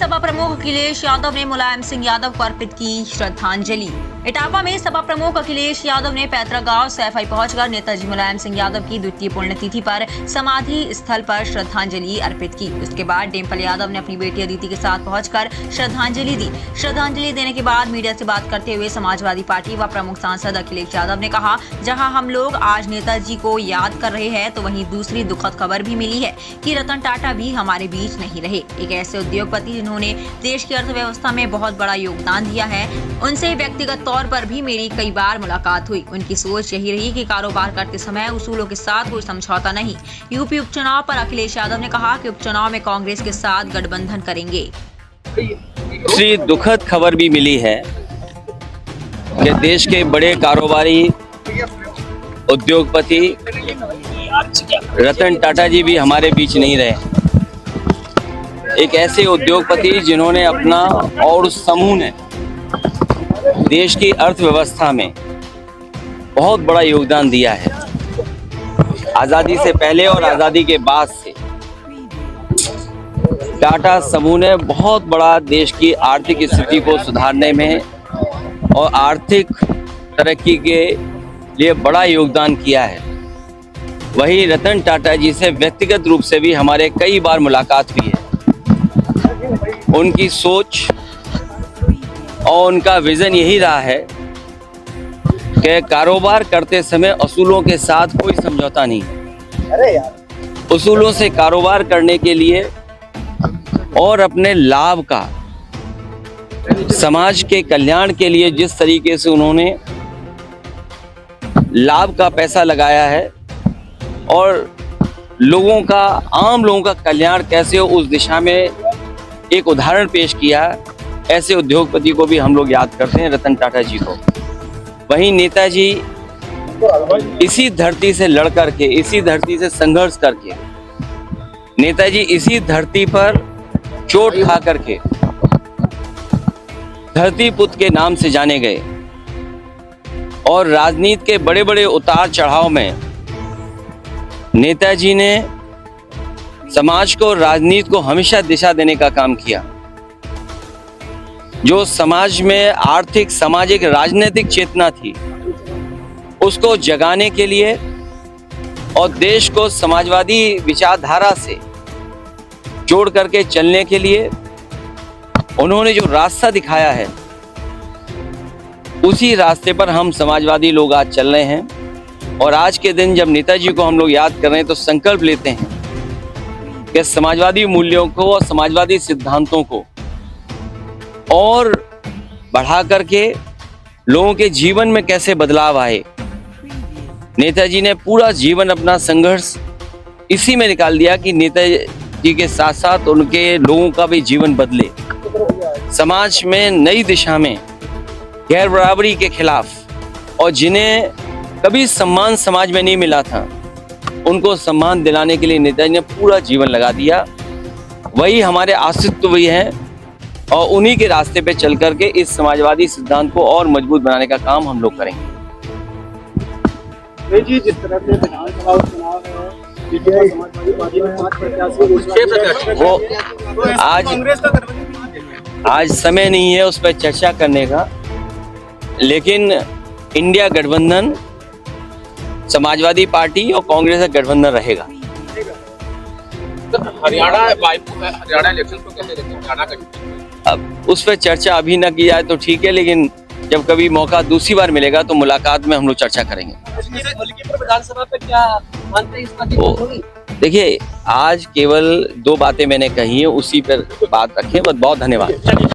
सपा प्रमुख अखिलेश यादव ने मुलायम सिंह यादव को अर्पित की श्रद्धांजलि। इटावा में सपा प्रमुख अखिलेश यादव ने पैतृक गांव सैफई पहुंचकर नेताजी मुलायम सिंह यादव की द्वितीय पुण्यतिथि पर समाधि स्थल पर श्रद्धांजलि अर्पित की। उसके बाद डिम्पल यादव ने अपनी बेटी अदिति के साथ पहुंचकर श्रद्धांजलि दी। श्रद्धांजलि देने के बाद मीडिया से बात करते हुए समाजवादी पार्टी व प्रमुख सांसद अखिलेश यादव ने कहा, जहां हम लोग आज नेताजी को याद कर रहे हैं तो वहीं दूसरी दुखद खबर भी मिली है कि रतन टाटा भी हमारे बीच नहीं रहे। एक ऐसे उद्योगपति जिन्होंने देश की अर्थव्यवस्था में बहुत बड़ा योगदान दिया है, उनसे व्यक्तिगत तौर पर भी मेरी कई बार मुलाकात हुई। उनकी सोच यही रही कि कारोबार करते समय उसूलों के साथ कोई समझौता नहीं। यूपी उपचुनाव पर अखिलेश यादव ने कहा कि उपचुनाव में कांग्रेस के साथ गठबंधन करेंगे। दूसरी दुखद खबर भी मिली है कि देश के बड़े कारोबारी उद्योगपति रतन टाटा जी भी हमारे बीच नहीं रहे। एक ऐसे उद्योगपति जिन्होंने अपना और उस समूह ने देश की अर्थव्यवस्था में बहुत बड़ा योगदान दिया है। आज़ादी से पहले और आज़ादी के बाद से टाटा समूह ने बहुत बड़ा देश की आर्थिक स्थिति को सुधारने में और आर्थिक तरक्की के लिए बड़ा योगदान किया है। वही रतन टाटा जी से व्यक्तिगत रूप से भी हमारे कई बार मुलाकात हुई है। उनकी सोच और उनका विजन यही रहा है कि कारोबार करते समय असूलों के साथ कोई समझौता नहीं। उसूलों से कारोबार करने के लिए और अपने लाभ का समाज के कल्याण के लिए जिस तरीके से उन्होंने लाभ का पैसा लगाया है और लोगों का, आम लोगों का कल्याण कैसे हो, उस दिशा में एक उदाहरण पेश किया। ऐसे उद्योगपति को भी हम लोग याद करते हैं, रतन टाटा जी को। वहीं नेताजी इसी धरती से लड़ करके, इसी धरती से संघर्ष करके, नेताजी इसी धरती पर चोट खा करके धरती पुत्र के नाम से जाने गए और राजनीति के बड़े बड़े उतार चढ़ाव में नेताजी ने समाज को, राजनीति को हमेशा दिशा देने का काम किया। जो समाज में आर्थिक, सामाजिक, राजनीतिक चेतना थी, उसको जगाने के लिए और देश को समाजवादी विचारधारा से जोड़ करके चलने के लिए उन्होंने जो रास्ता दिखाया है, उसी रास्ते पर हम समाजवादी लोग आज चल रहे हैं। और आज के दिन जब नेताजी को हम लोग याद कर रहे हैं तो संकल्प लेते हैं कि समाजवादी मूल्यों को और समाजवादी सिद्धांतों को और बढ़ा करके लोगों के जीवन में कैसे बदलाव आए। नेताजी ने पूरा जीवन अपना संघर्ष इसी में निकाल दिया कि नेताजी के साथ साथ उनके लोगों का भी जीवन बदले, समाज में नई दिशा में गैर बराबरी के खिलाफ, और जिन्हें कभी सम्मान समाज में नहीं मिला था उनको सम्मान दिलाने के लिए नेताजी ने पूरा जीवन लगा दिया। वही हमारे आश्रित भी हैं और उन्हीं के रास्ते पे चल करके इस समाजवादी सिद्धांत को और मजबूत बनाने का काम हम लोग करेंगे। जी, जिस तरह से विधानसभा चुनाव है, समाजवादी पार्टी में 5 प्रत्याशी, वो आज समय नहीं है उस पर चर्चा करने का, लेकिन इंडिया गठबंधन, समाजवादी पार्टी और कांग्रेस का गठबंधन रहेगा। हरियाणा इलेक्शन को कैसे देखते हैं? हरियाणा का अब उस पर चर्चा अभी ना की जाए तो ठीक है, लेकिन जब कभी मौका दूसरी बार मिलेगा तो मुलाकात में हम लोग चर्चा करेंगे। विधानसभा पे क्या मानते हैं इसका? देखिए, आज केवल 2 बातें मैंने कही है, उसी पर बात रखें। बहुत बहुत धन्यवाद।